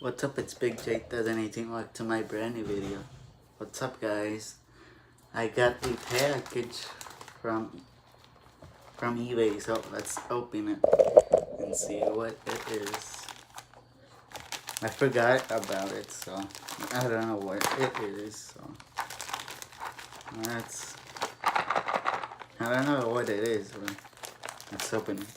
What's up, it's Big Jake, does anything like to my brand new video. What's up, guys? I got a package from eBay, so let's open it and see what it is. I forgot about it, so I don't know what it is, so let's, I don't know what it is, but let's open it.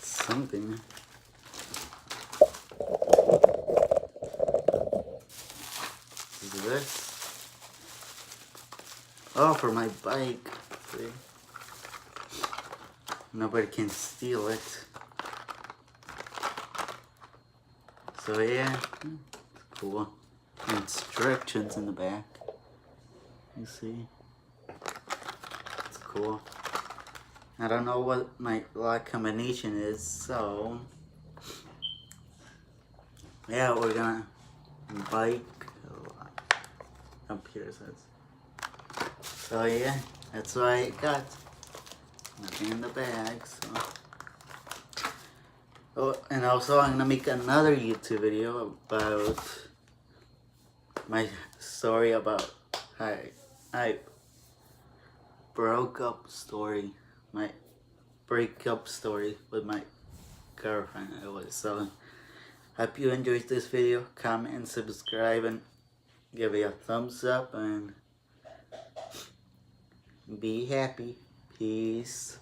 Something. What is this? Oh, for my bike. See? Nobody can steal it. So yeah, it's cool. Instructions in the back. You see? It's cool. I don't know what my lock combination is, so yeah, we're gonna bike up here it says. So yeah, that's what I got. Nothing in the bag, so. Oh, and also I'm gonna make another YouTube video about my story about I broke up story. My breakup story with my girlfriend. It was so. Hope you enjoyed this video. Comment and subscribe and give it a thumbs up and be happy. Peace.